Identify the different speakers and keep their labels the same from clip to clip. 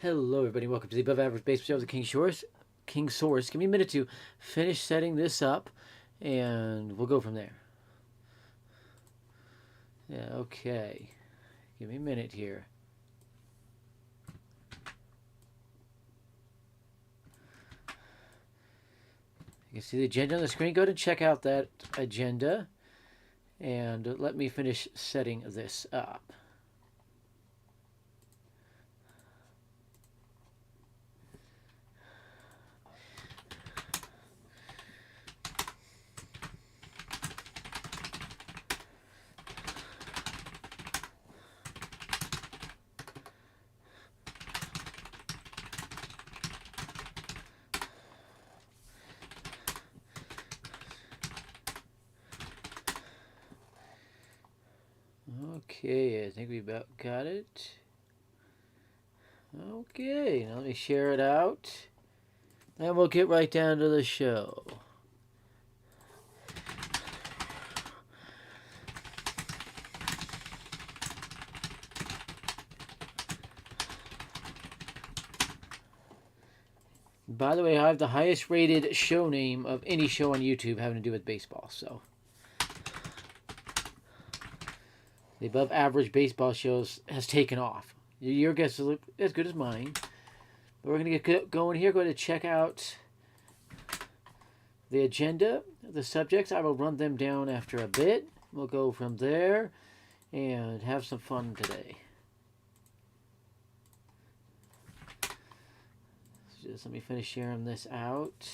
Speaker 1: Hello, everybody. Welcome to the Above Average Baseball Show of the King Source. Give me a minute to finish setting this up, and we'll go from there. Yeah, okay. Give me a minute here. You can see the agenda on the screen. Go ahead and check out that agenda, and let me finish setting this up. Okay, I think we about got it. Okay, now let me share it out, and we'll get right down to the show. By the way, I have the highest rated show name of any show on YouTube having to do with baseball, so. The above average baseball shows has taken off. Your guess is as good as mine. But we're going to get going here. Go ahead and check out the agenda, the subjects. I will run them down after a bit. We'll go from there and have some fun today. Just let me finish sharing this out.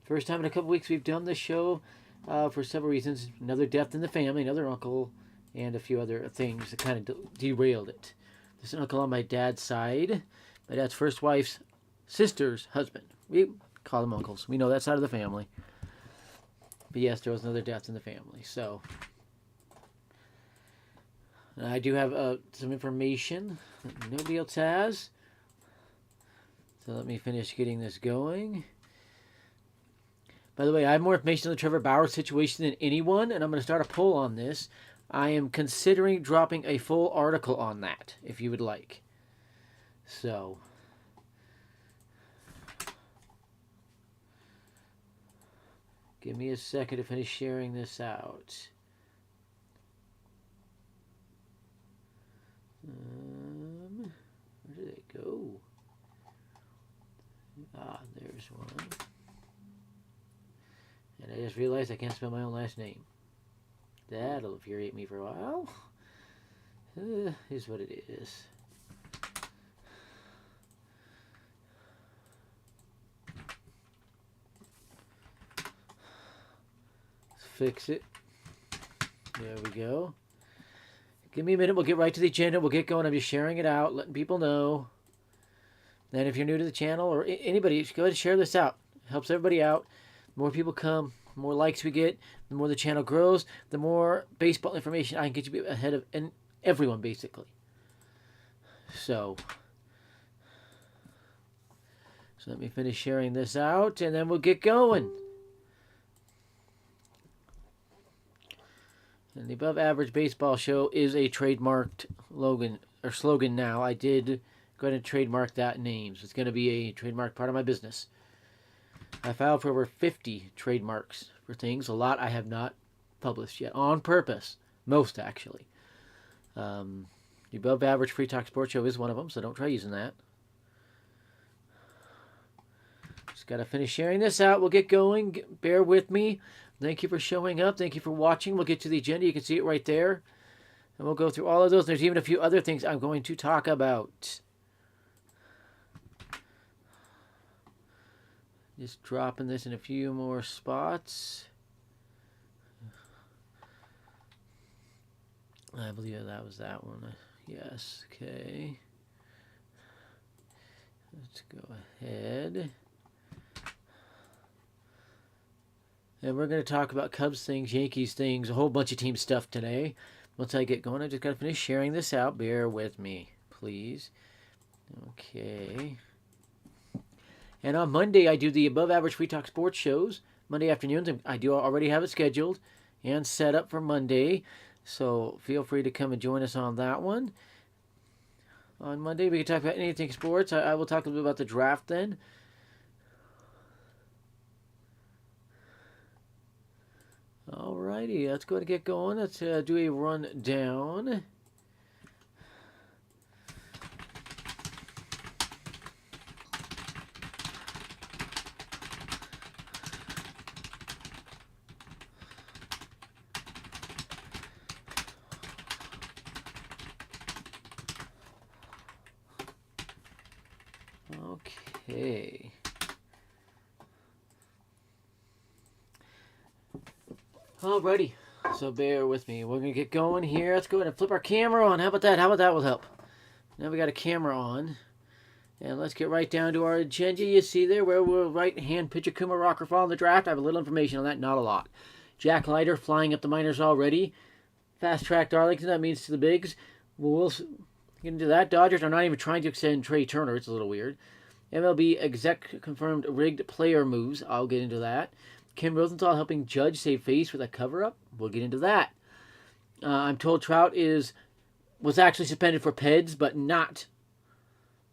Speaker 1: First time in a couple weeks we've done this show for several reasons. Another death in the family, another uncle, and a few other things that kind of derailed it. There's an uncle on my dad's side, my dad's first wife's sister's husband. We call them uncles. We know that side of the family. But yes, there was another death in the family. So I do have some information that nobody else has. So let me finish getting this going. By the way, I have more information on the Trevor Bauer situation than anyone, and I'm going to start a poll on this. I am considering dropping a full article on that, if you would like. So, give me a second to finish sharing this out. Where did it go? Ah, there's one. And I just realized I can't spell my own last name. That'll infuriate me for a while. Is what it is. Let's fix it. There we go. Give me a minute. We'll get right to the agenda. We'll get going. I'm just sharing it out, letting people know. And if you're new to the channel or anybody, go ahead and share this out. It helps everybody out. The more people come, the more likes we get, the more the channel grows, the more baseball information I can get you ahead of everyone, basically. So let me finish sharing this out, and then we'll get going. And the Above Average Baseball Show is a trademarked slogan now. I did go ahead and trademark that name. So it's going to be a trademark part of my business. I filed for over 50 trademarks for things. A lot I have not published yet, on purpose. Most, actually. The Above Average Free Talk Sports Show is one of them, so don't try using that. Just got to finish sharing this out. We'll get going. Bear with me. Thank you for showing up. Thank you for watching. We'll get to the agenda. You can see it right there. And we'll go through all of those. There's even a few other things I'm going to talk about. Just dropping this in a few more spots. I believe that was that one. Yes, okay. Let's go ahead. And we're going to talk about Cubs things, Yankees things, a whole bunch of team stuff today. Once I get going, I just got to finish sharing this out. Bear with me, please. Okay. And on Monday, I do the Above Average Free Talk Sports shows. Monday afternoons, I do already have it scheduled and set up for Monday. So feel free to come and join us on that one. On Monday, we can talk about anything sports. I will talk a little bit about the draft then. Alrighty, let's go ahead and get going. Let's do a rundown. Okay. Alrighty, so bear with me. We're gonna get going here. Let's go ahead and flip our camera on. How about that? How about that will help? Now we got a camera on, and let's get right down to our agenda. You see there where we're right-hand pitcher Kumar Rocker following the draft. I have a little information on that, not a lot. Jack Leiter flying up the minors already. Fast track Darlington. That means to the bigs. We'll get into that. Dodgers are not even trying to extend Trey Turner. It's a little weird. MLB exec confirmed rigged player moves. I'll get into that. Kim Rosenthal helping Judge save face with a cover-up. We'll get into that. I'm told Trout was actually suspended for PEDs, but not.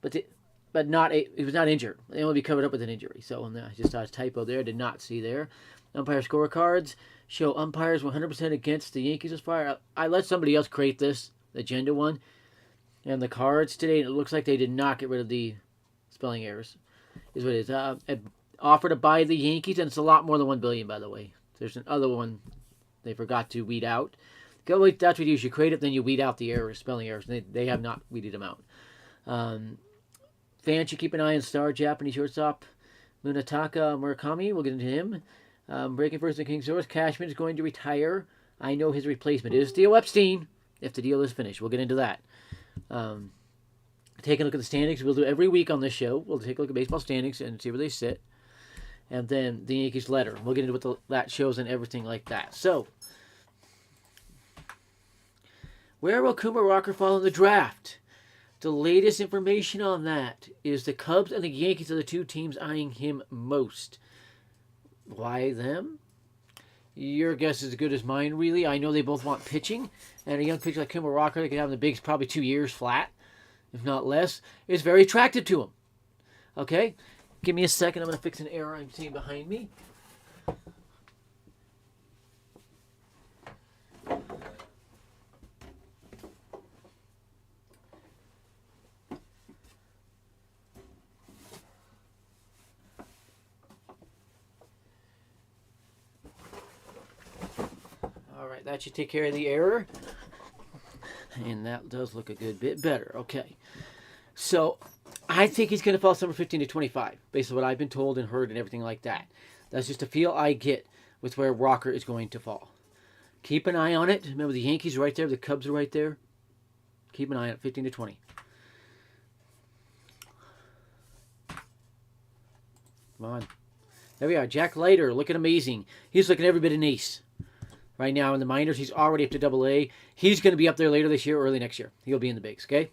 Speaker 1: He was not injured. They only be covered up with an injury. So I just saw a typo there. Did not see there. Umpire scorecards show umpires 100% against the Yankees as far. I let somebody else create this, the agenda one, and the cards today. And it looks like they did not get rid of the spelling errors. Is what it is. Offer to buy the Yankees, and it's a lot more than $1 billion, by the way. There's another one they forgot to weed out. That's what you do. You create it, then you weed out the errors, spelling errors. And they have not weeded them out. Fans should keep an eye on star Japanese shortstop Munataka Murakami. We'll get into him. Breaking first, TheKingSource. Cashman is going to retire. I know his replacement is Theo Epstein, if the deal is finished. We'll get into that. Take a look at the standings. We'll do every week on this show. We'll take a look at baseball standings and see where they sit. And then the Yankees letter. We'll get into what that shows and everything like that. So, where will Kumar Rocker fall in the draft? The latest information on that is the Cubs and the Yankees are the two teams eyeing him most. Why them? Your guess is as good as mine, really. I know they both want pitching. And a young pitcher like Kumar Rocker, they could have in the bigs probably 2 years flat, if not less, is very attractive to him. Okay? Give me a second. I'm going to fix an error I'm seeing behind me. All right, that should take care of the error. And that does look a good bit better. Okay. So, I think he's going to fall somewhere 15 to 25, based on what I've been told and heard and everything like that. That's just a feel I get with where Rocker is going to fall. Keep an eye on it. Remember, the Yankees are right there. The Cubs are right there. Keep an eye on it, 15 to 20. Come on. There we are. Jack Leiter, looking amazing. He's looking every bit an ace. Right now in the minors, he's already up to AA. He's going to be up there later this year or early next year. He'll be in the bigs, okay?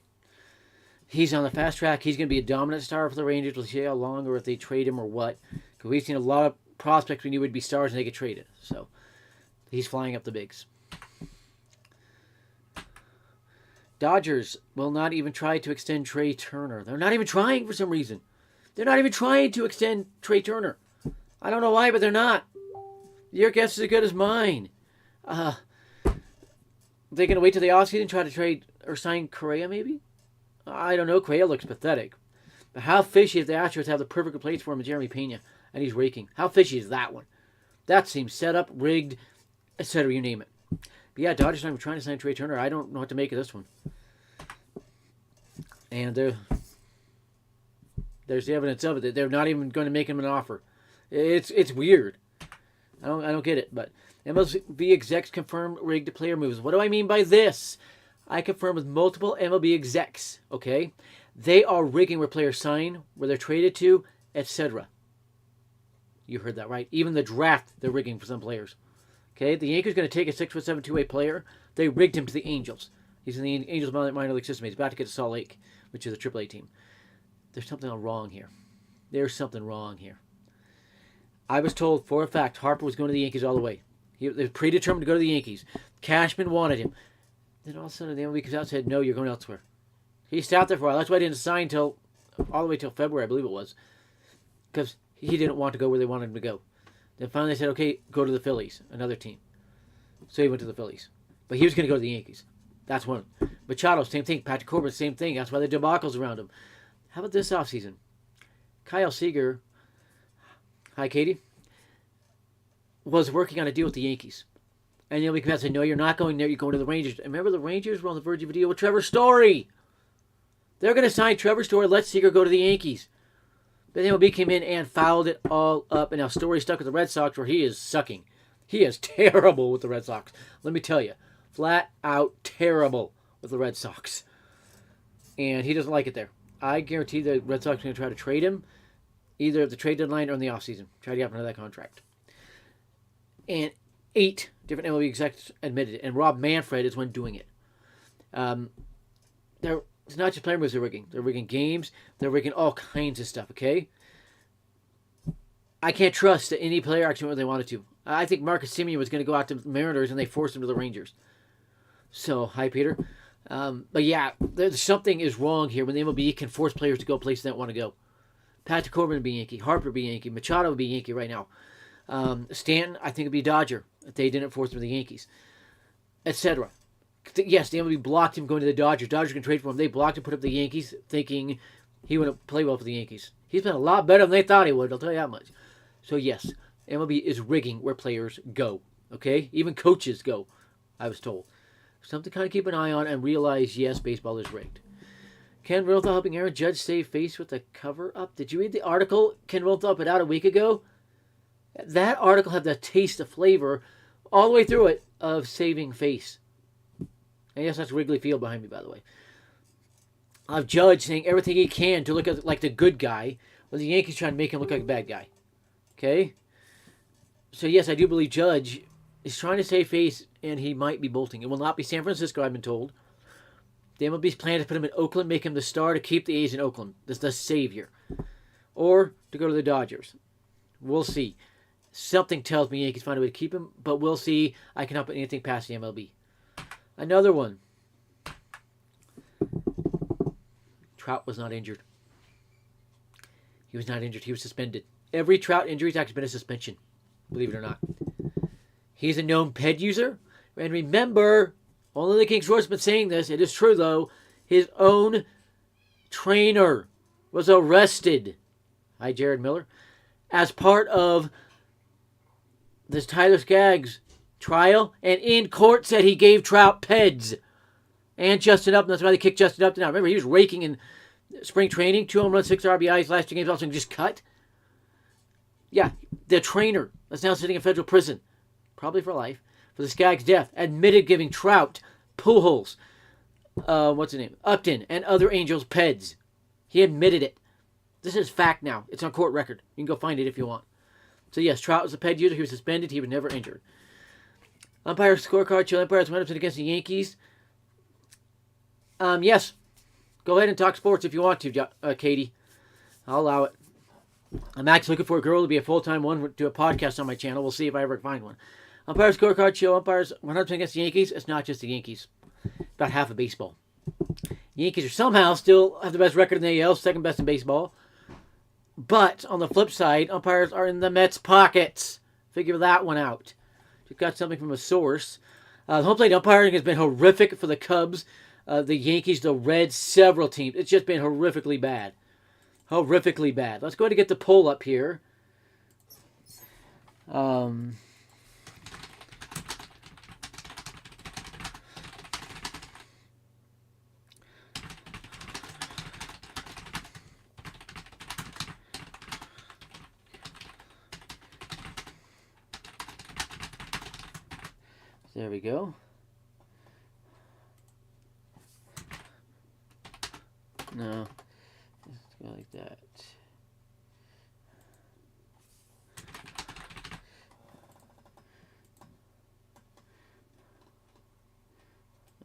Speaker 1: He's on the fast track. He's going to be a dominant star for the Rangers. We'll see how long or if they trade him or what. Because we've seen a lot of prospects we knew would be stars and they get traded. So he's flying up the bigs. Dodgers will not even try to extend Trey Turner. They're not even trying for some reason. They're not even trying to extend Trey Turner. I don't know why, but they're not. Your guess is as good as mine. They're going to wait till the offseason and try to trade or sign Correa maybe? I don't know. Correa looks pathetic. But how fishy if the Astros have the perfect replacement for him with Jeremy Pena and he's raking? How fishy is that one? That seems set up, rigged, etc. You name it. But yeah, Dodgers not even trying to sign Trey Turner. I don't know what to make of this one. And there's the evidence of it that they're not even going to make him an offer. It's weird. I don't get it. But MLB execs confirmed rigged player moves. What do I mean by this? I confirm with multiple MLB execs, okay? They are rigging where players sign, where they're traded to, etc. You heard that right. Even the draft, they're rigging for some players. Okay, the Yankees are going to take a 6'7" two-way player. They rigged him to the Angels. He's in the Angels minor league system. He's about to get to Salt Lake, which is a AAA team. There's something wrong here. There's something wrong here. I was told for a fact Harper was going to the Yankees all the way. He was predetermined to go to the Yankees. Cashman wanted him. Then all of a sudden the MLB comes out and said, no, you're going elsewhere. He sat there for a while. That's why he didn't sign till all the way till February, I believe it was, because he didn't want to go where they wanted him to go. Then finally they said, okay, go to the Phillies, another team. So he went to the Phillies. But he was going to go to the Yankees. That's one. Machado, same thing. Patrick Corbin, same thing. That's why the debacles around him. How about this offseason? Kyle Seager, hi Katie, was working on a deal with the Yankees. And then we come out and say, no, you're not going there. You're going to the Rangers. And remember, the Rangers were on the verge of a deal with Trevor Story. They're going to sign Trevor Story, let Seager go to the Yankees. But then MLB came in and fouled it all up. And now Story stuck with the Red Sox where he is sucking. He is terrible with the Red Sox. Let me tell you. Flat out terrible with the Red Sox. And he doesn't like it there. I guarantee the Red Sox are going to try to trade him either at the trade deadline or in the offseason. Try to get him out of that contract. And 8 different MLB execs admitted it. And Rob Manfred is one doing it. It's not just player moves they're rigging. They're rigging games. They're rigging all kinds of stuff, okay? I can't trust that any player actually went where they wanted to. I think Marcus Semien was going to go out to the Mariners and they forced him to the Rangers. So, hi, Peter. But yeah, something is wrong here when the MLB can force players to go places they don't want to go. Patrick Corbin would be Yankee. Harper would be Yankee. Machado would be Yankee right now. Stanton, I think, would be Dodger if they didn't force him to the Yankees, etc. Yes, the MLB blocked him going to the Dodgers. Dodgers can trade for him. They blocked him, put up the Yankees, thinking he wouldn't play well for the Yankees. He's been a lot better than they thought he would, I'll tell you that much. So yes, MLB is rigging where players go, okay? Even coaches go, I was told. Something to kind of keep an eye on and realize, yes, baseball is rigged. Ken Rothel helping Aaron Judge save face with a cover-up. Did you read the article Ken Rothel put out a week ago? That article had the taste, the flavor, all the way through it, of saving face. And yes, that's Wrigley Field behind me, by the way. Of Judge saying everything he can to look like the good guy, while the Yankees trying to make him look like a bad guy. Okay? So yes, I do believe Judge is trying to save face, and he might be bolting. It will not be San Francisco, I've been told. The MLB's plan is to put him in Oakland, make him the star to keep the A's in Oakland. This is the savior. Or to go to the Dodgers. We'll see. Something tells me Yankees find a way to keep him, but we'll see. I cannot put anything past the MLB. Another one. Trout was not injured. He was not injured. He was suspended. Every Trout injury has actually been a suspension. Believe it or not. He's a known ped user. And remember, only the King's Roar has been saying this. It is true, though. His own trainer was arrested. Hi, Jared Miller. As part of this Tyler Skaggs trial. And in court said he gave Trout peds. And Justin Upton. That's why they kicked Justin Upton out. Remember, he was raking in spring training. 2 home runs, 6 RBIs. Last 2 games also just cut. Yeah, the trainer that's now sitting in federal prison, probably for life, for the Skaggs death, admitted giving Trout, Pujols, what's his name, Upton, and other Angels peds. He admitted it. This is fact now. It's on court record. You can go find it if you want. So yes, Trout was a ped user. He was suspended. He was never injured. Umpire scorecard show umpires went up against the Yankees. Yes. Go ahead and talk sports if you want to, Katie. I'll allow it. I'm actually looking for a girl to be a full-time one, do a podcast on my channel. We'll see if I ever find one. Umpire scorecard show umpires 100% against the Yankees. It's not just the Yankees. About half of baseball. Yankees are somehow still have the best record in the AL, second best in baseball. But on the flip side, umpires are in the Mets' pockets. Figure that one out. You've got something from a source. The home plate umpiring has been horrific for the Cubs, the Yankees, the Reds, several teams. It's just been horrifically bad. Horrifically bad. Let's go ahead and get the poll up here. There we go. No. Let's go like that.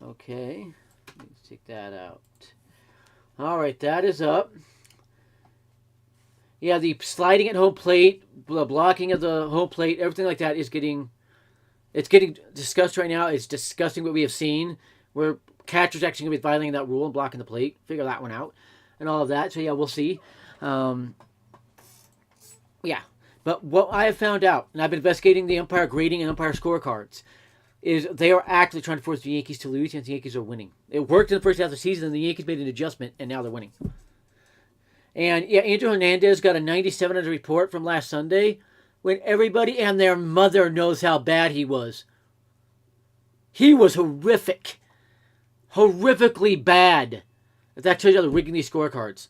Speaker 1: Okay. Let's take that out. Alright, that is up. Yeah, the sliding at home plate, the blocking of the home plate, everything like that is getting... It's getting discussed right now. It's disgusting what we have seen, where catcher's actually going to be violating that rule and blocking the plate. Figure that one out and all of that. So, yeah, we'll see. Yeah. But what I have found out, and I've been investigating the umpire grading and umpire scorecards, is they are actually trying to force the Yankees to lose, and the Yankees are winning. It worked in the first half of the season, and the Yankees made an adjustment, and now they're winning. And, yeah, Andrew Hernandez got a 97 on the report from last Sunday when everybody and their mother knows how bad he was. He was horrific. Horrifically bad. If that tells you how they're rigging these scorecards.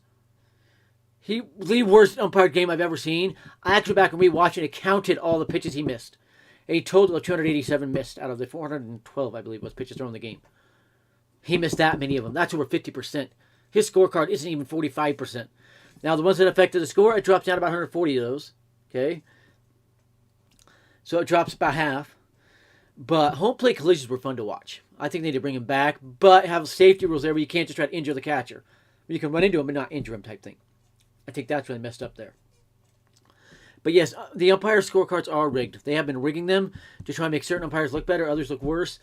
Speaker 1: The worst umpired game I've ever seen. I actually back and rewatched it and counted all the pitches he missed. A total of 287 missed out of the 412, I believe, was pitches thrown in the game. He missed that many of them. That's over 50%. His scorecard isn't even 45%. Now, the ones that affected the score, it drops down about 140 of those. Okay? So it drops about half. But home plate collisions were fun to watch. I think they need to bring him back, but have safety rules there where you can't just try to injure the catcher. You can run into him but not injure him type thing. I think that's really messed up there. But yes, the umpire scorecards are rigged. They have been rigging them to try and make certain umpires look better, others look worse.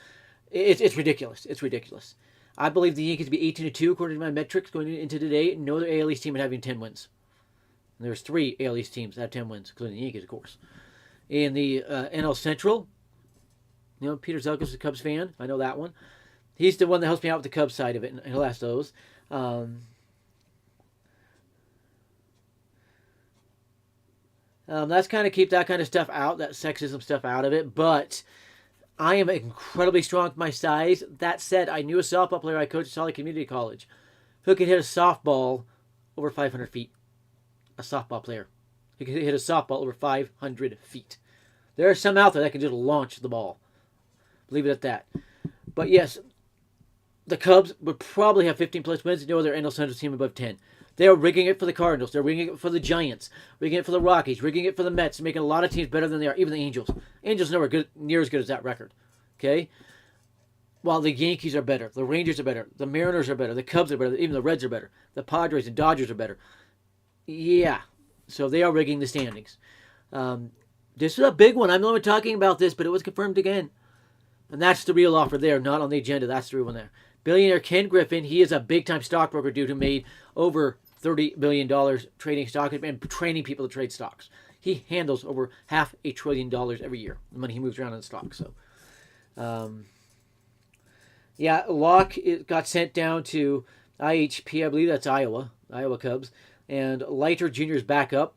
Speaker 1: It's ridiculous. It's ridiculous. I believe the Yankees to be 18-2 according to my metrics going into today. No other AL East team would having 10 wins. And there's 3 AL East teams that have 10 wins, including the Yankees, of course. In the NL Central, Peter Zelkus is a Cubs fan. I know that one. He's the one that helps me out with the Cubs side of it, and he'll ask those. That's kind of keep that kind of stuff out, that sexism stuff out of it. But I am incredibly strong with my size. That said, I knew a softball player I coached at Solid Community College who could hit a softball over 500 feet. A softball player who could hit a softball over 500 feet. There are some out there that can just launch the ball. Leave it at that. But yes, the Cubs would probably have 15 plus wins. No other NL Central team above 10. They are rigging it for the Cardinals. They're rigging it for the Giants. Rigging it for the Rockies. Rigging it for the Mets. Making a lot of teams better than they are. Even the Angels. Angels never good, near as good as that record. Okay? While the Yankees are better. The Rangers are better. The Mariners are better. The Cubs are better. Even the Reds are better. The Padres and Dodgers are better. Yeah. So they are rigging the standings. This is a big one. I'm the one talking about this, but it was confirmed again. And that's the real offer there, not on the agenda. That's the real one there. Billionaire Ken Griffin, he is a big-time stockbroker dude who made over $30 billion trading stocks and training people to trade stocks. He handles over $500 billion every year, the money he moves around in stocks. So, yeah, Locke got sent down to IHP, I believe that's Iowa Cubs, and Leiter Jr.'s back up.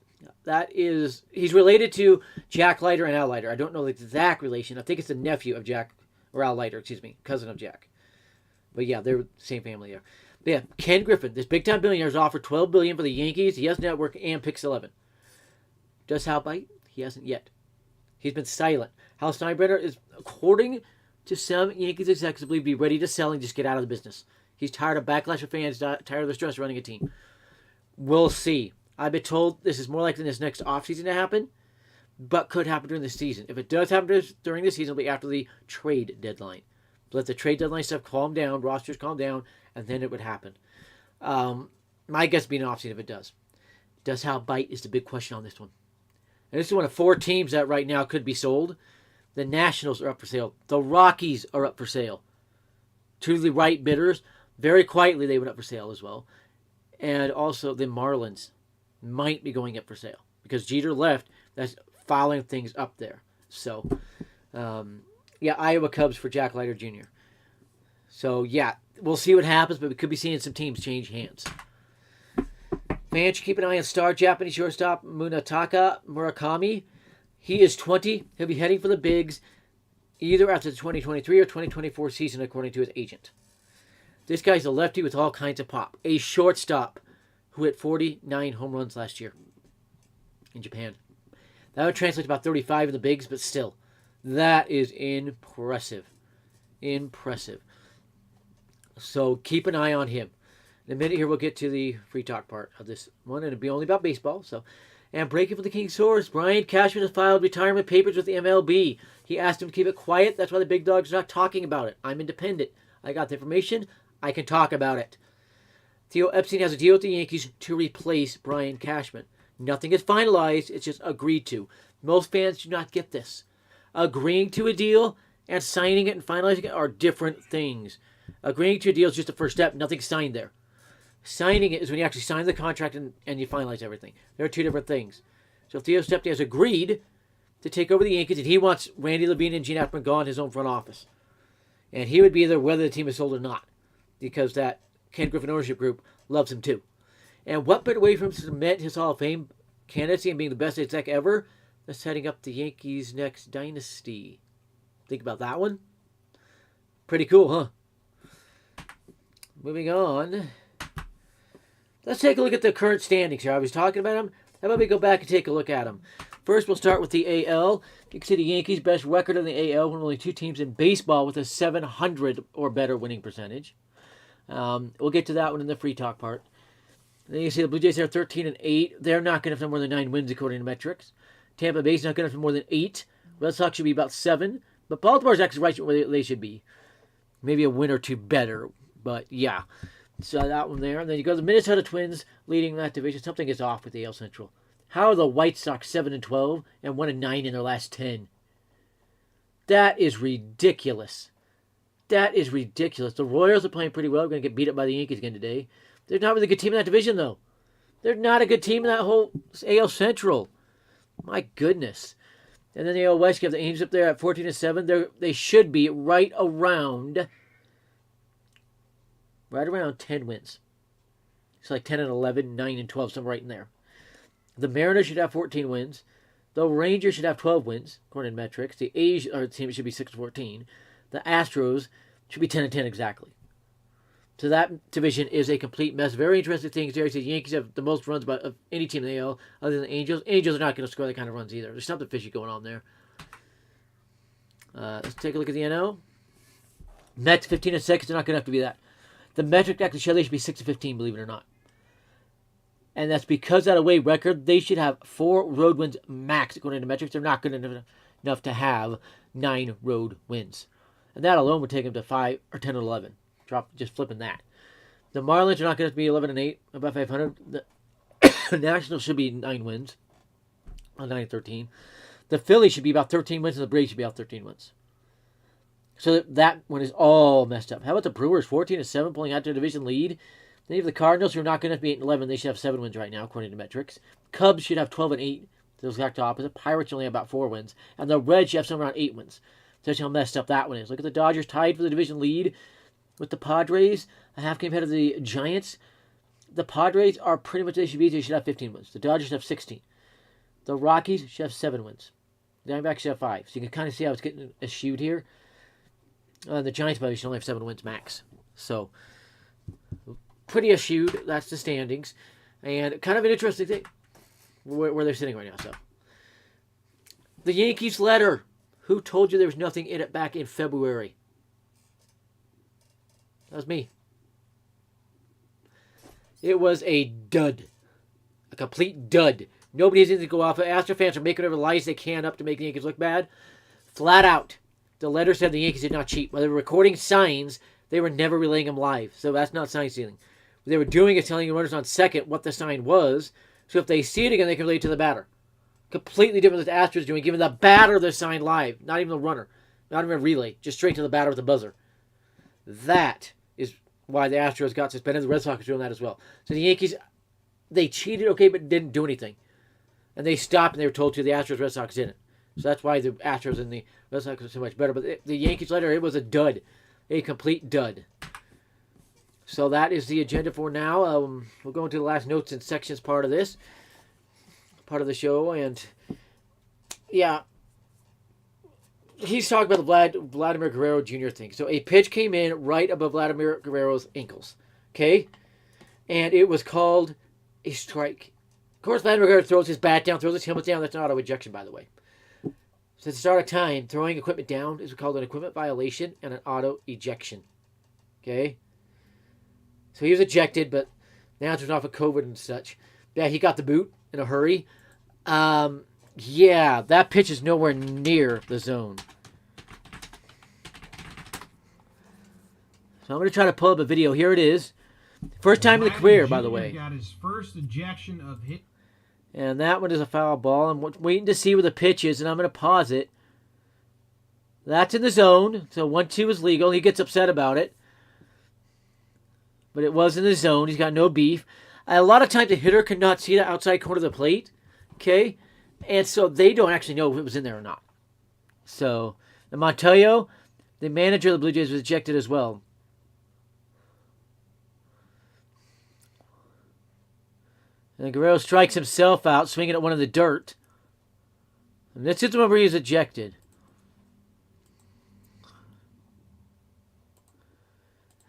Speaker 1: He's related to Jack Leiter and Al Leiter. I don't know the exact relation. I think it's the nephew of Jack, or Al Leiter, cousin of Jack. But yeah, they're the same family there. But yeah, Ken Griffin, this big-time billionaire, has offered $12 billion for the Yankees, the Yes Network, and Pix 11. Does Hal bite? He hasn't yet. He's been silent. Hal Steinbrenner is, according to some Yankees executives, believe be ready to sell and just get out of the business. He's tired of backlash of fans, tired of the stress running a team. We'll see. I've been told this is more likely this next offseason to happen, but could happen during the season. If it does happen during the season, it'll be after the trade deadline. Let the trade deadline stuff calm down, rosters calm down, and then it would happen. My guess would be an offseason if it does. Does Hal bite is the big question on this one. And this is one of 4 teams that right now could be sold. The Nationals are up for sale. The Rockies are up for sale. To the right bidders. Very quietly they went up for sale as well. And also the Marlins might be going up for sale. Because Jeter left, that's filing things up there. So, yeah, Iowa Cubs for Jack Leiter Jr. So, yeah, we'll see what happens, but we could be seeing some teams change hands. Fans should keep an eye on star Japanese shortstop Munataka Murakami. He is 20. He'll be heading for the bigs either after the 2023 or 2024 season, according to his agent. This guy's a lefty with all kinds of pop. A shortstop who hit 49 home runs last year in Japan. That would translate to about 35 in the bigs, but still, that is impressive. Impressive. So keep an eye on him. In a minute here, we'll get to the free talk part of this one, and it'll be only about baseball. And breaking for the TheKingSource, Brian Cashman has filed retirement papers with the MLB. He asked him to keep it quiet. That's why the big dogs are not talking about it. I'm independent. I got the information. I can talk about it. Theo Epstein has a deal with the Yankees to replace Brian Cashman. Nothing is finalized. It's just agreed to. Most fans do not get this. Agreeing to a deal and signing it and finalizing it are different things. Agreeing to a deal is just the first step. Nothing's signed there. Signing it is when you actually sign the contract and you finalize everything. There are two different things. So Theo Stepney has agreed to take over the Yankees, and he wants Randy Levine and Gene Hackman gone in his own front office. And he would be there whether the team is sold or not, because that Ken Griffin ownership group loves him too. And what better way for him to cement his Hall of Fame candidacy and being the best exec ever than setting up the Yankees' next dynasty? Think about that one. Pretty cool, huh? Moving on. Let's take a look at the current standings here. I was talking about them. How about we go back and take a look at them? First, we'll start with the AL. You can see the Yankees' best record in the AL, one of only two teams in baseball with a 700 or better winning percentage. We'll get to that one in the free talk part. Then you see the Blue Jays are 13-8. They're not going to have more than 9 wins according to metrics. Tampa Bay's not going to have more than 8. Red Sox should be about 7. But Baltimore's actually right where they should be. Maybe a win or two better. But yeah. So that one there. And then you go to the Minnesota Twins leading that division. Something is off with the AL Central. How are the White Sox 7-12 and 1-9 in their last 10? That is ridiculous. That is ridiculous. The Royals are playing pretty well. We're going to get beat up by the Yankees again today. They're not really a good team in that division, though. They're not a good team in that whole AL Central. My goodness. And then the AL West, you have the Angels up there at 14-7. They should be right around 10 wins. It's like 10-11, 9-12, somewhere right in there. The Mariners should have 14 wins. The Rangers should have 12 wins, according to metrics. The A's team should be 6-14. The Astros should be 10-10 exactly. So that division is a complete mess. Very interesting things there. The Yankees have the most runs of any team in the AL other than the Angels. Angels are not going to score that kind of runs either. There's something fishy going on there. Let's take a look at the NL. Mets 15-6. They're not going to have to be that. The metric actually show they should be 6-15, believe it or not. And that's because that away record, they should have 4 road wins max according to metrics. They're not good enough to have 9 road wins. And that alone would take them to 5 or 10-11. Just flipping that. The Marlins are not going to be 11-8, above 500. The Nationals should be 9 wins, 9-13. The Phillies should be about 13 wins, and the Braves should be about 13 wins. So that one is all messed up. How about the Brewers, 14-7, pulling out their division lead? Then you have the Cardinals, who are not going to be 8-11. They should have 7 wins right now, according to metrics. Cubs should have 12-8. The exact opposite. Pirates only have about 4 wins. And the Reds should have somewhere around 8 wins. So that's how messed up that one is. Look at the Dodgers tied for the division lead with the Padres, a half game ahead of the Giants. The Padres are pretty much they should be. They should have 15 wins. The Dodgers should have 16. The Rockies should have 7 wins. The Diamondbacks should have 5. So you can kind of see how it's getting eschewed here. The Giants, by the way, should only have 7 wins max. So, pretty eschewed. That's the standings. And kind of an interesting thing where they're sitting right now. So, the Yankees letter. Who told you there was nothing in it back in February? That was me. It was a dud. A complete dud. Nobody has anything to go off of. Astro fans are making whatever lies they can up to make the Yankees look bad. Flat out. The letter said the Yankees did not cheat. While they were recording signs, they were never relaying them live. So that's not sign stealing. What they were doing is telling the runners on second what the sign was. So if they see it again, they can relate it to the batter. Completely different than the Astros doing, giving the batter the sign live. Not even the runner. Not even a relay. Just straight to the batter with the buzzer. That is why the Astros got suspended. The Red Sox are doing that as well. So the Yankees, they cheated, okay, but didn't do anything. And they stopped and they were told to. The Astros, Red Sox didn't. So that's why the Astros and the Red Sox are so much better. But the Yankees letter, it was a dud. A complete dud. So that is the agenda for now. We'll go into the last notes and sections part of this. Part of the show. And, yeah. He's talking about the Vladimir Guerrero Jr. thing. So a pitch came in right above Vladimir Guerrero's ankles. Okay? And it was called a strike. Of course, Vladimir Guerrero throws his bat down, throws his helmet down. That's an auto ejection, by the way. So at the start of time, throwing equipment down is called an equipment violation and an auto ejection. Okay? So he was ejected, but the answer's off of COVID and such. Yeah, he got the boot in a hurry. Yeah, that pitch is nowhere near the zone. So I'm going to try to pull up a video. Here it is. First time in the career, by the way.
Speaker 2: Got his first ejection of hit.
Speaker 1: And that one is a foul ball. I'm waiting to see where the pitch is, and I'm going to pause it. That's in the zone. So 1-2 is legal. He gets upset about it. but it was in the zone. He's got no beef. A lot of times the hitter could not see the outside corner of the plate, okay? And so they don't actually know if it was in there or not. So, the Montoyo, the manager of the Blue Jays, was ejected as well. And Guerrero strikes himself out, swinging at one in the dirt. And this is the one where he was ejected.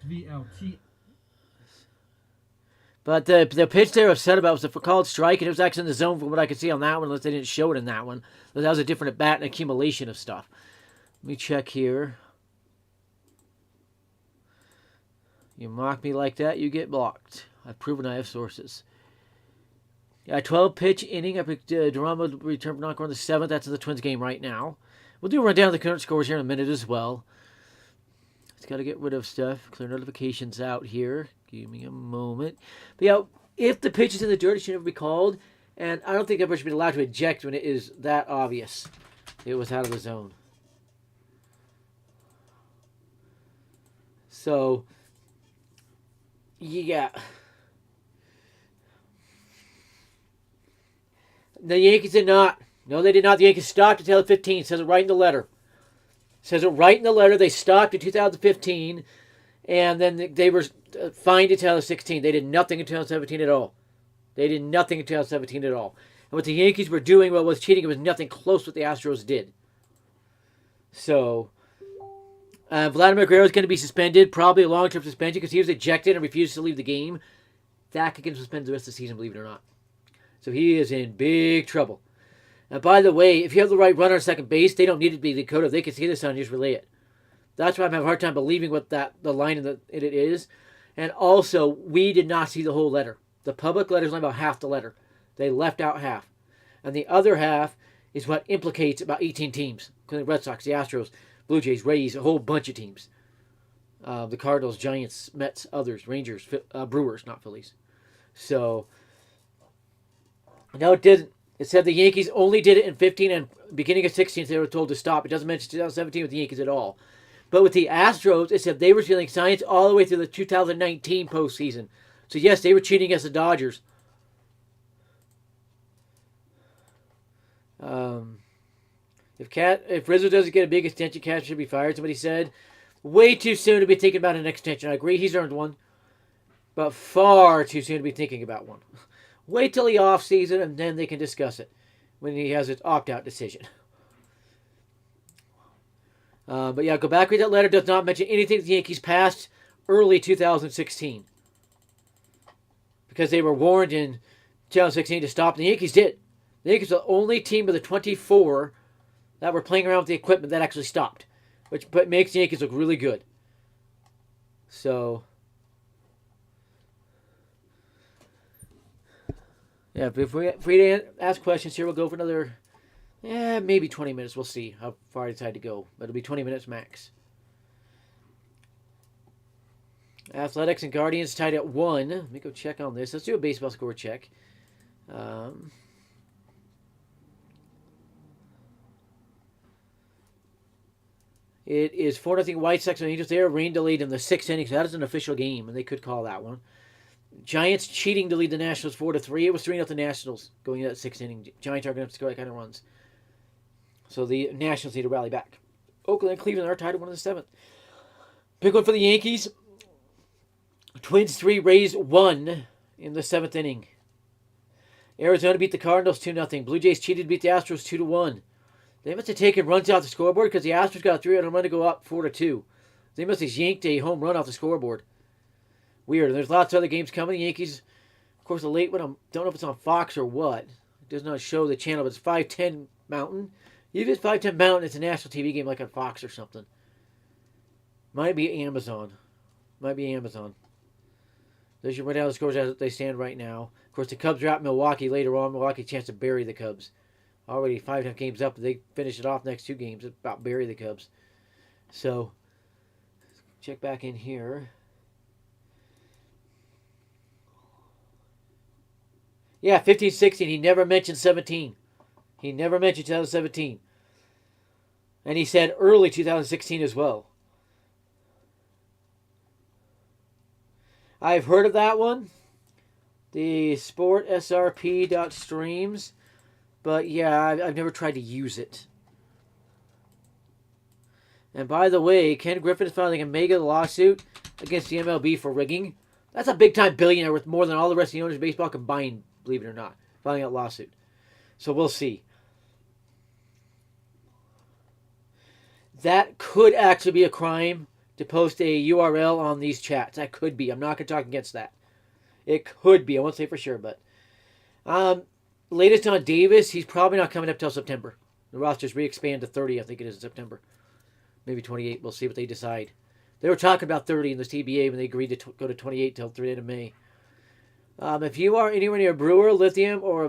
Speaker 2: VLT.
Speaker 1: But the pitch they were upset about was a called strike, and it was actually in the zone from what I could see on that one, unless they didn't show it in that one. But that was a different at-bat and accumulation of stuff. Let me check here. You mock me like that, you get blocked. I've proven I have sources. Yeah, 12-pitch inning. I picked Durham will return for knock on the 7th. That's in the Twins game right now. We'll do a rundown of the current scores here in a minute as well. It's got to get rid of stuff. Clear notifications out here. Give me a moment. But yeah, if the pitch is in the dirt, it should never be called. And I don't think everybody should be allowed to eject when it is that obvious. It was out of the zone. So, yeah. The Yankees did not. No, they did not. The Yankees stopped until 2015. It says it right in the letter. It says it right in the letter. They stopped in 2015, and then they were fined in 2016. They did nothing in 2017 at all. They did nothing in 2017 at all. And what the Yankees were doing, what was cheating, it was nothing close to what the Astros did. So, Vladimir Guerrero is going to be suspended, probably a long-term suspension, because he was ejected and refused to leave the game. That could get him suspended the rest of the season, believe it or not. So he is in big trouble. And by the way, if you have the right runner on second base, they don't need to be Dakota. They can see this and just relay it. That's why I'm having a hard time believing what the line in it is. And also, we did not see the whole letter. The public letter is only about half the letter. They left out half. And the other half is what implicates about 18 teams, including the Red Sox, the Astros, Blue Jays, Rays, a whole bunch of teams. The Cardinals, Giants, Mets, others, Rangers, Brewers, not Phillies. So, no, it didn't. It said the Yankees only did it in 15 and beginning of 16. They were told to stop. It doesn't mention 2017 with the Yankees at all. But with the Astros, it said they were stealing science all the way through the 2019 postseason. So yes, they were cheating against the Dodgers. If Rizzo doesn't get a big extension, Cashman should be fired. Somebody said, way too soon to be thinking about an extension. I agree, he's earned one, but far too soon to be thinking about one. Wait till the off season, and then they can discuss it when he has his opt-out decision. But yeah, go back read that letter. Does not mention anything that the Yankees passed early 2016 because they were warned in 2016 to stop. The Yankees did. The Yankees were the only team of the 24 that were playing around with the equipment that actually stopped, which makes the Yankees look really good. So, yeah, if we're free to ask questions here, we'll go for another, maybe 20 minutes. We'll see how far I decide to go. But it'll be 20 minutes max. Athletics and Guardians tied at 1. Let me go check on this. Let's do a baseball score check. It is 4-0 White Sox and Angels there. Rain delayed in the 6th inning, so that is an official game, and they could call that one. Giants cheating to lead the Nationals 4-3. It was 3-0 Nationals going into that 6th inning. Giants are going to have to score that kind of runs. So the Nationals need to rally back. Oakland and Cleveland are tied at 1 in the 7th. Big one for the Yankees. Twins 3, Rays 1 in the 7th inning. Arizona beat the Cardinals 2-0. Blue Jays cheated to beat the Astros 2-1. They must have taken runs off the scoreboard because the Astros got a 3-run run to go up 4-2. They must have yanked a home run off the scoreboard. Weird. And there's lots of other games coming. The Yankees, of course, the late one, I don't know if it's on Fox or what. It does not show the channel, but it's 510 Mountain. If it's 510 Mountain, it's a national TV game like on Fox or something. Might be Amazon. There's your rundown of the scores as they stand right now. Of course, the Cubs are out in Milwaukee later on. Milwaukee chance to bury the Cubs. Already 5 games up. They finish it off next 2 games. It's about bury the Cubs. So, check back in here. Yeah, 15-16. He never mentioned 17. He never mentioned 2017. And he said early 2016 as well. I've heard of that one. The sportsrp.streams. But yeah, I've never tried to use it. And by the way, Ken Griffin is filing a mega lawsuit against the MLB for rigging. That's a big-time billionaire worth more than all the rest of the owners of baseball combined, believe it or not, filing a lawsuit. So we'll see. That could actually be a crime to post a URL on these chats. That could be. I'm not going to talk against that. It could be. I won't say for sure, but... latest on Davis, he's probably not coming up till September. The roster's re-expanded to 30, I think it is in September. Maybe 28. We'll see what they decide. They were talking about 30 in the TBA when they agreed to go to 28 till 3rd of May. If you are anywhere near Brewer, Lithium, or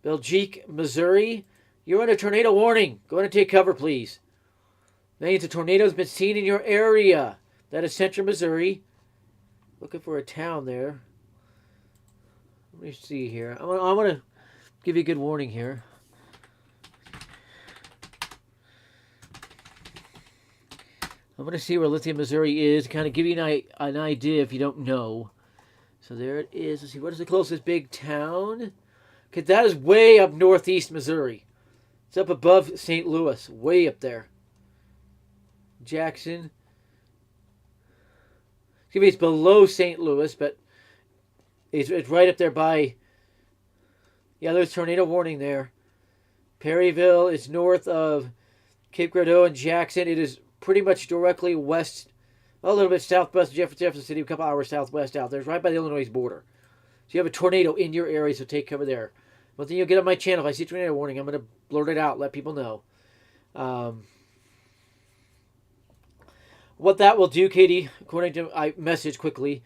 Speaker 1: Belgique, Missouri, you're under tornado warning. Go ahead and take cover, please. Means a tornado has been seen in your area. That is central Missouri. Looking for a town there. Let me see here. I want to give you a good warning here. I'm going to see where Lithium, Missouri is. Kind of give you an idea if you don't know. So there it is. Let's see. What is the closest big town? Okay, that is way up northeast Missouri. It's up above St. Louis. Way up there. Jackson. Excuse me, it's below St. Louis, but it's right up there by... Yeah, there's tornado warning there. Perryville is north of Cape Girardeau and Jackson. It is pretty much directly west, a little bit southwest of Jefferson City, a couple hours southwest out there. It's right by the Illinois border. So you have a tornado in your area, so take cover there. One thing you'll get on my channel, if I see a tornado warning, I'm going to blurt it out, let people know. What that will do, Katie, according to I messaged quickly,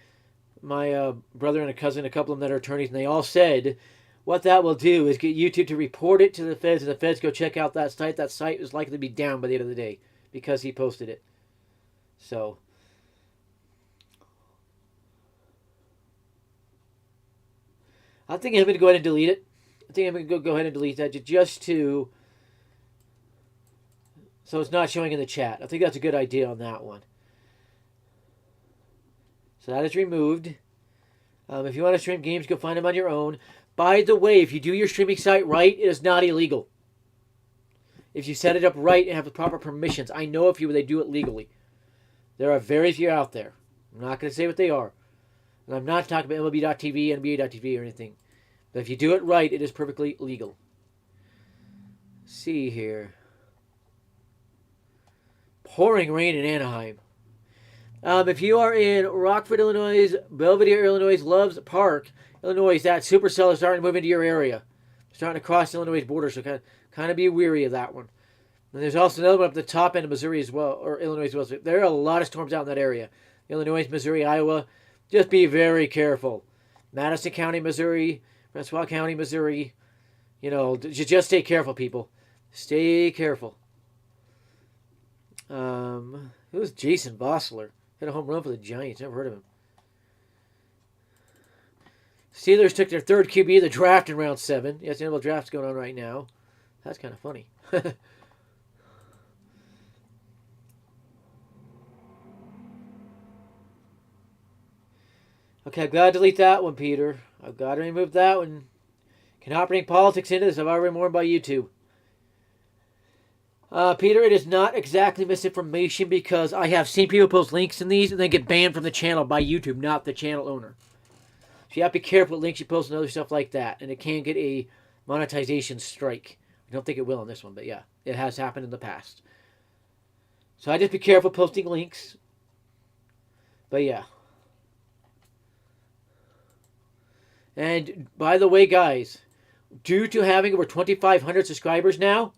Speaker 1: my brother and a cousin, a couple of them that are attorneys, and they all said what that will do is get YouTube to report it to the feds, and the feds go check out that site. That site is likely to be down by the end of the day because he posted it. So, I think I'm going to go ahead and delete it. I think I'm going to go ahead and delete that just to... So it's not showing in the chat. I think that's a good idea on that one. So that is removed. If you want to stream games, go find them on your own. By the way, if you do your streaming site right, it is not illegal. If you set it up right and have the proper permissions. I know a few where they do it legally. There are very few out there. I'm not going to say what they are. And I'm not talking about MLB.TV, NBA.TV, or anything. But if you do it right, it is perfectly legal. Let's see here. Pouring rain in Anaheim. If you are in Rockford, Illinois, Belvedere, Illinois, Loves Park, Illinois, that supercell is starting to move into your area. Starting to cross Illinois' border, so kind of be weary of that one. And there's also another one up the top end of Missouri as well, or Illinois as well. So there are a lot of storms out in that area. Illinois, Missouri, Iowa. Just be very careful. Madison County, Missouri, Francois County, Missouri. You know, just stay careful, people. Stay careful. It was Jason Bossler. Hit a home run for the Giants. Never heard of him. Steelers took their third QB of the draft in round 7. Yes, the NFL draft's going on right now. That's kind of funny. Okay, I've got to delete that one, Peter. I've got to remove that one. Cannot bring politics into this. I've already warned by YouTube. Peter, it is not exactly misinformation because I have seen people post links in these and then get banned from the channel by YouTube, not the channel owner. So you have to be careful with links you post and other stuff like that. And it can get a monetization strike. I don't think it will on this one, but yeah, it has happened in the past. So I just be careful posting links. But yeah. And by the way, guys, due to having over 2,500 subscribers now,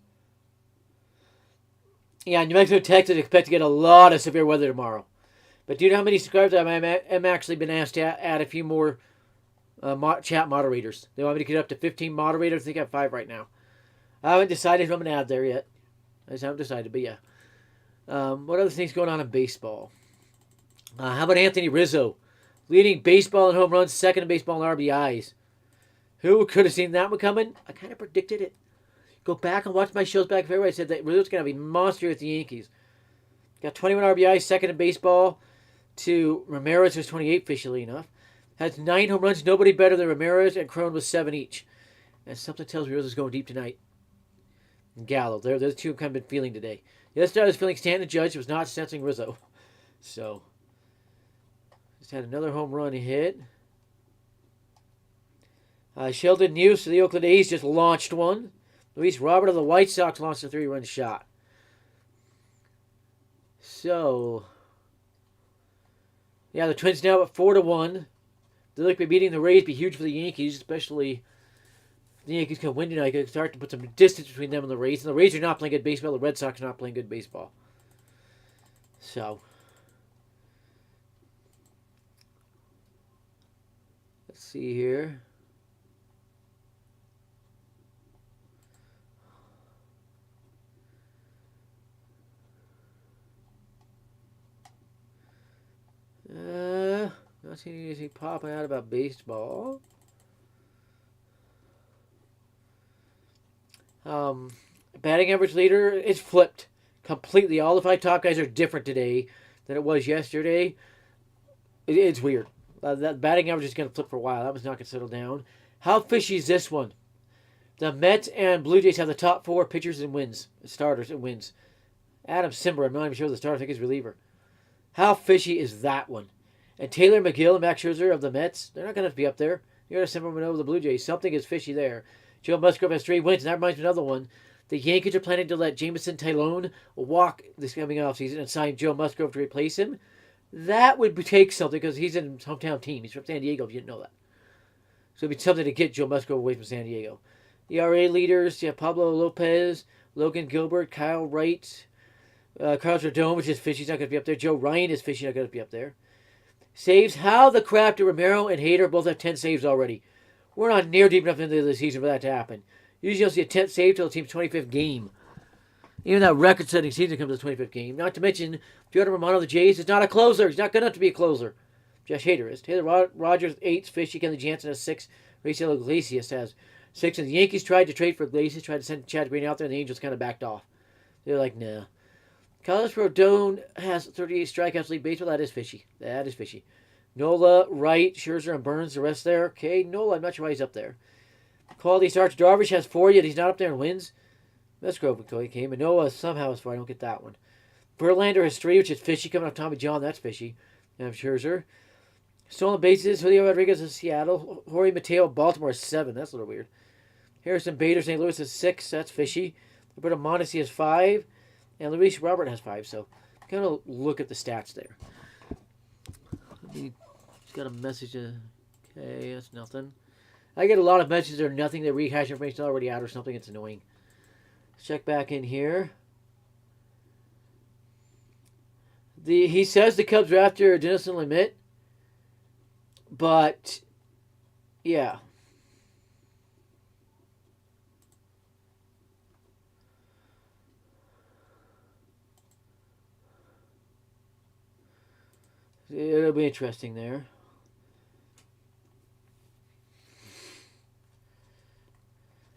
Speaker 1: yeah, New Mexico, Texas expect to get a lot of severe weather tomorrow. But due to how many subscribers I'm actually been asked to add a few more chat moderators. They want me to get up to 15 moderators. I think I have 5 right now. I haven't decided who I'm going to add there yet. I just haven't decided, but yeah. What other things going on in baseball? How about Anthony Rizzo? Leading baseball in home runs, second in baseball in RBIs. Who could have seen that one coming? I kind of predicted it. Go back and watch my shows back in February. I said that Rizzo's going to be a monster with the Yankees. Got 21 RBIs, second in baseball. to Ramirez, who's 28, officially enough. Has 9 home runs, nobody better than Ramirez, and Cron with 7 each. And something tells me Rizzo's going deep tonight. And Gallo, those two have kind of been feeling today. Yesterday I was feeling Stanton and Judge, was not sensing Rizzo. So, just had another home run hit. Sheldon Neuse of the Oakland A's just launched one. Luis Robert of the White Sox launched a 3-run shot. So, yeah, the Twins now at 4-1. They look to be beating the Rays, be huge for the Yankees, especially if the Yankees can win tonight. They can start to put some distance between them and the Rays. And the Rays are not playing good baseball. The Red Sox are not playing good baseball. So, let's see here. Not seeing anything popping out about baseball. Batting average leader is flipped completely. All the 5 top guys are different today than it was yesterday. It's weird. That batting average is going to flip for a while. That was not going to settle down. How fishy is this one? The Mets and Blue Jays have the top 4 pitchers and wins. Starters and wins. Adam Simber, I'm not even sure the starter. I think he's reliever. How fishy is that one? And Taylor McGill and Max Scherzer of the Mets, they're not going to be up there. You're going to Simber over the Blue Jays. Something is fishy there. Joe Musgrove has 3 wins, and that reminds me of another one. The Yankees are planning to let Jameson Taillon walk this coming offseason and sign Joe Musgrove to replace him. That would take something because he's in his hometown team. He's from San Diego, if you didn't know that. So it'd be something to get Joe Musgrove away from San Diego. ERA leaders, you have Pablo Lopez, Logan Gilbert, Kyle Wright, Carlos Rodon, which is fishy. He's not going to be up there. Joe Ryan is fishy. Not going to be up there. Saves. How the crap do Romero and Hader both have 10 saves already? We're not near deep enough into the season for that to happen. Usually you'll see a 10th save till the team's 25th game. Even that record-setting season comes to the 25th game. Not to mention, Jordan Romano of the Jays is not a closer. He's not good enough to be a closer. Josh Hader is. Taylor Rogers, 8. Fishy. Kenley Jansen has 6. Raciel Iglesias has 6. And the Yankees tried to trade for Iglesias, tried to send Chad Green out there, and the Angels kind of backed off. They're like, nah. Carlos Rodon has 38 strikeouts league baseball. That is fishy. That is fishy. Nola, Wright, Scherzer, and Burns, the rest there. Okay, Nola, I'm not sure why he's up there. Quality starts. Darvish has 4, yet he's not up there and wins. Musgrove came. And Noah somehow is 4. I don't get that one. Verlander has 3, which is fishy. Coming off Tommy John, that's fishy. And Scherzer. Stolen bases. Julio Rodriguez of Seattle. Jorge Mateo of Baltimore is 7. That's a little weird. Harrison Bader, St. Louis is 6. That's fishy. Roberto Mondesi has 5. And Luis Robert has 5. So, kind of look at the stats there. He's got a message. Okay, that's nothing. I get a lot of messages that are nothing. They rehash information already out or something. It's annoying. Let's check back in here. He says the Cubs are after Denison Lamet. But, yeah. It'll be interesting there.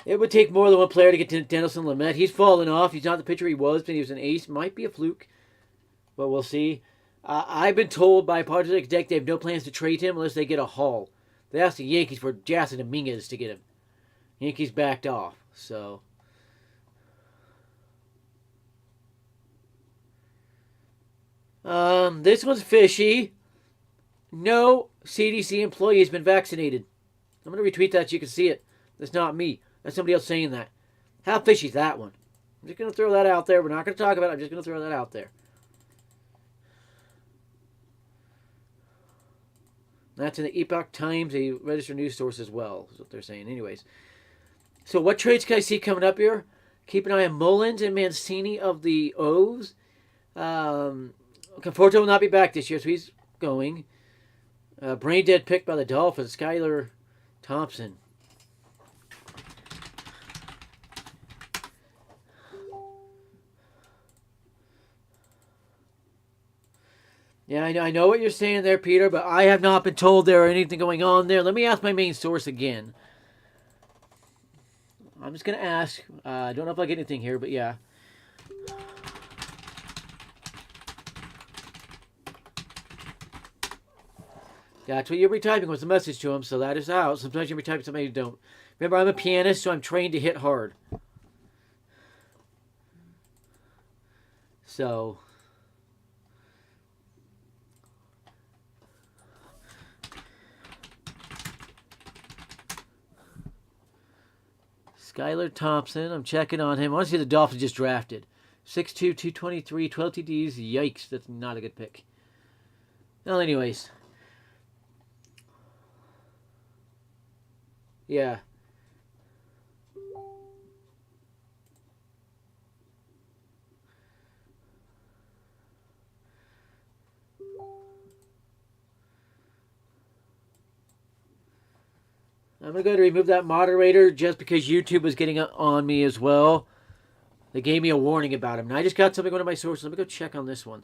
Speaker 1: It would take more than one player to get to Denison Lamet. He's fallen off. He's not the pitcher he was, but he was an ace. Might be a fluke, but we'll see. I've been told by Padres exec they have no plans to trade him unless they get a haul. They asked the Yankees for Jasson Dominguez to get him. Yankees backed off, so. This one's fishy. No CDC employee has been vaccinated. I'm going to retweet that so you can see it. That's not me. That's somebody else saying that. How fishy is that one? I'm just going to throw that out there. We're not going to talk about it. I'm just going to throw that out there. That's in the Epoch Times, a registered news source as well, is what they're saying. Anyways. So what trades can I see coming up here? Keep an eye on Mullins and Mancini of the O's. Conforto will not be back this year, so he's going. Brain dead pick by the Dolphins, Skylar Thompson. Yeah, I know what you're saying there, Peter, but I have not been told there or anything going on there. Let me ask my main source again. I'm just going to ask. I don't know if I'll get anything here, but yeah. That's what you're retyping was the message to him, so that is out. Sometimes you retype something you don't. Remember, I'm a pianist, so I'm trained to hit hard. So... Skylar Thompson, I'm checking on him. I want to see the Dolphins just drafted. 6'2", 223, 12 TDs. Yikes, that's not a good pick. Well, anyways. Yeah. I'm going to go ahead and remove that moderator just because YouTube was getting on me as well. They gave me a warning about him. And I just got something on one of my sources. Let me go check on this one.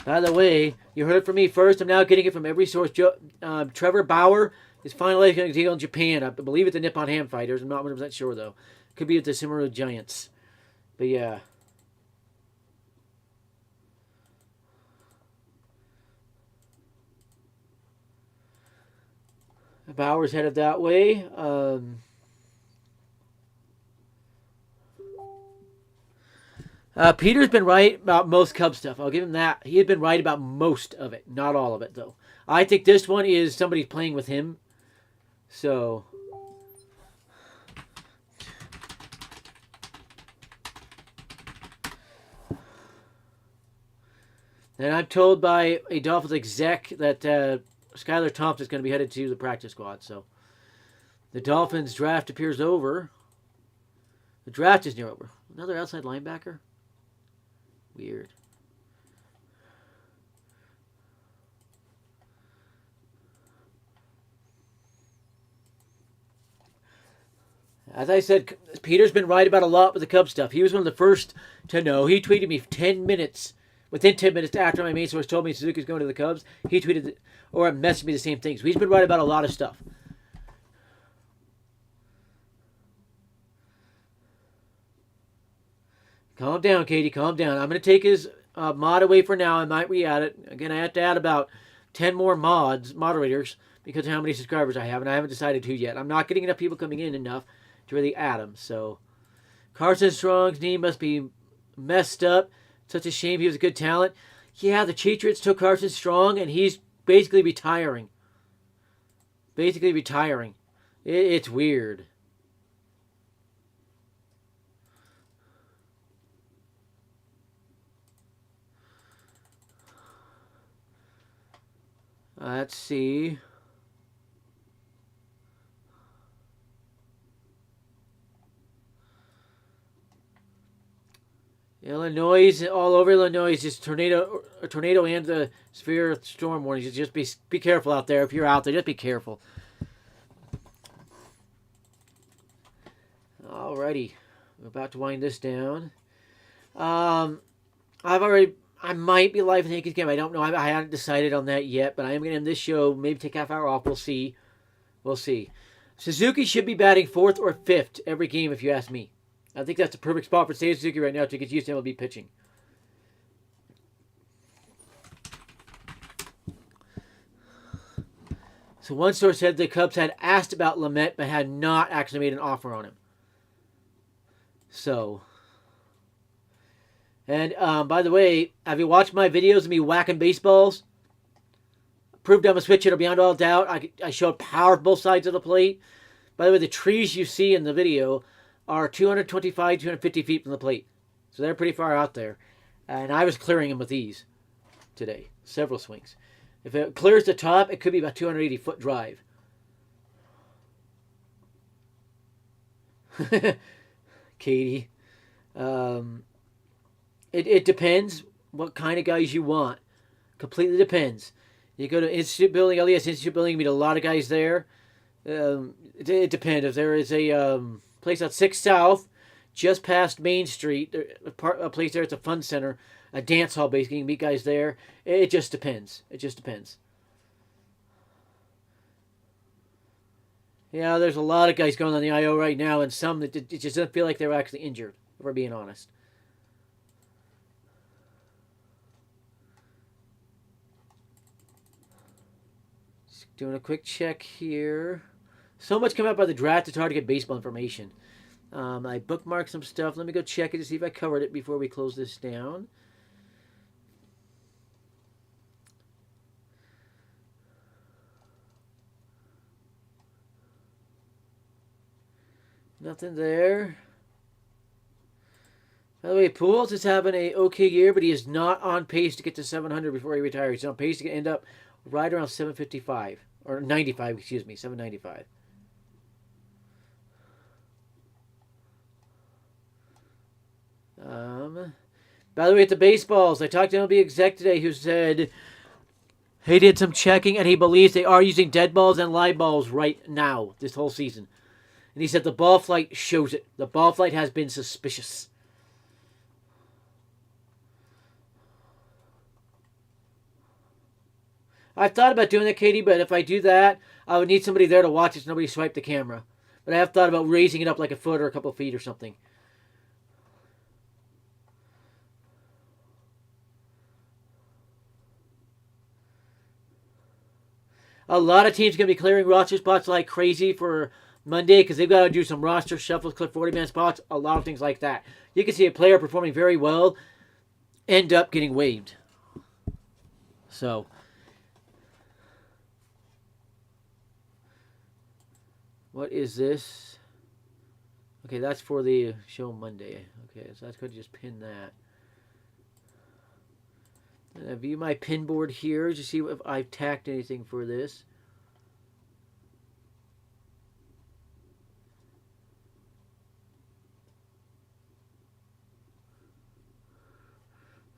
Speaker 1: By the way, you heard it from me first. I'm now getting it from every source. Trevor Bauer is finalizing a deal in Japan. I believe it's the Nippon Ham Fighters. I'm not 100% sure, though. Could be with the Sumeru Giants. But yeah. Bauer's headed that way. Peter's been right about most Cub stuff. I'll give him that. He had been right about most of it. Not all of it, though. I think this one is somebody playing with him. So... And I'm told by a Dolphins exec that Skylar Thompson is going to be headed to the practice squad. So the Dolphins draft appears over. The draft is near over. Another outside linebacker? Weird. As I said, Peter's been right about a lot with the Cub stuff. He was one of the first to know. He tweeted me 10 minutes. Within 10 minutes after my main source told me Suzuki's going to the Cubs, he tweeted or messaged me the same thing. So he's been right about a lot of stuff. Calm down, Katie. Calm down. I'm going to take his mod away for now. I might re-add it. Again, I have to add about 10 more moderators, because of how many subscribers I have, and I haven't decided who yet. I'm not getting enough people coming in enough to really add them. So Carson Strong's knee must be messed up. Such a shame. He was a good talent. Yeah, the Cheatriots took Carson Strong, and he's basically retiring. Basically retiring. It's weird. Let's see. Illinois, all over Illinois, just a tornado and the severe storm warnings. Just be careful out there. If you're out there, just be careful. Alrighty, we're about to wind this down. I might be live in the Yankees game. I don't know. I haven't decided on that yet, but I am going to end this show. Maybe take half hour off. We'll see. We'll see. Suzuki should be batting 4th or 5th every game, if you ask me. I think that's the perfect spot for Seiya Suzuki right now to get used to MLB pitching. So one source said the Cubs had asked about Lamet, but had not actually made an offer on him. So, and by the way, have you watched my videos of me whacking baseballs? Proved I'm a switch hitter beyond all doubt. I showed power both sides of the plate. By the way, the trees you see in the video are 225, 250 feet from the plate. So they're pretty far out there. And I was clearing them with ease today. Several swings. If it clears the top, it could be about 280-foot drive. Katie. It depends what kind of guys you want. Completely depends. You go to Institute Building, LES Institute Building, you meet a lot of guys there. It depends. If there is a place at 6 South, just past Main Street, a place there, it's a fun center, a dance hall basically, you can meet guys there. It just depends. It just depends. Yeah, there's a lot of guys going on the IO right now, and some that it just doesn't feel like they're actually injured, if we're being honest. Just doing a quick check here. So much coming out by the draft, it's hard to get baseball information. I bookmarked some stuff. Let me go check it to see if I covered it before we close this down. Nothing there. By the way, Pujols is having a okay year, but he is not on pace to get to 700 before he retires. He's on pace to end up right around 755 or 95. Excuse me, 795. By the way, at the baseballs, I talked to an MLB exec today who said he did some checking and he believes they are using dead balls and live balls right now this whole season. And he said the ball flight shows it. The ball flight has been suspicious. I've thought about doing that, Katie, but if I do that, I would need somebody there to watch it so nobody swipe the camera. But I have thought about raising it up like a foot or a couple of feet or something. A lot of teams are going to be clearing roster spots like crazy for Monday because they've got to do some roster shuffles, clip 40-man spots, a lot of things like that. You can see a player performing very well end up getting waived. So, what is this? Okay, that's for the show Monday. Okay, so that's going to just pin that. And I view my pin board here to see if I've tacked anything for this.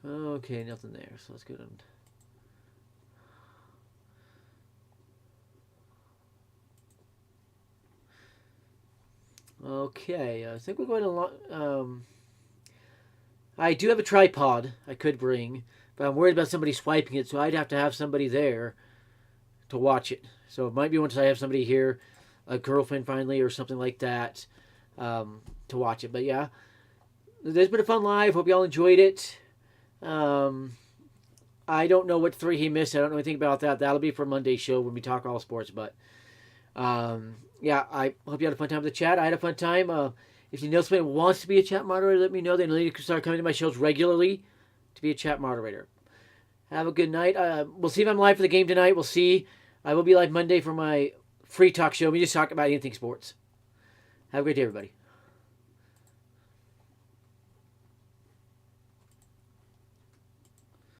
Speaker 1: Okay, nothing there. So let's go down. Okay, I think we're going to... I do have a tripod I could bring, but I'm worried about somebody swiping it, so I'd have to have somebody there to watch it. So it might be once I have somebody here, a girlfriend finally, or something like that, to watch it. But yeah, there's been a fun live. Hope y'all enjoyed it. I don't know what 3 he missed. I don't know anything about that. That'll be for Monday's show when we talk all sports. But yeah, I hope you had a fun time with the chat. I had a fun time. If you know somebody who wants to be a chat moderator, let me know. They need to start coming to my shows regularly to be a chat moderator. Have a good night. We'll see if I'm live for the game tonight. We'll see. I will be live Monday for my free talk show. We just talk about anything sports. Have a great day, everybody.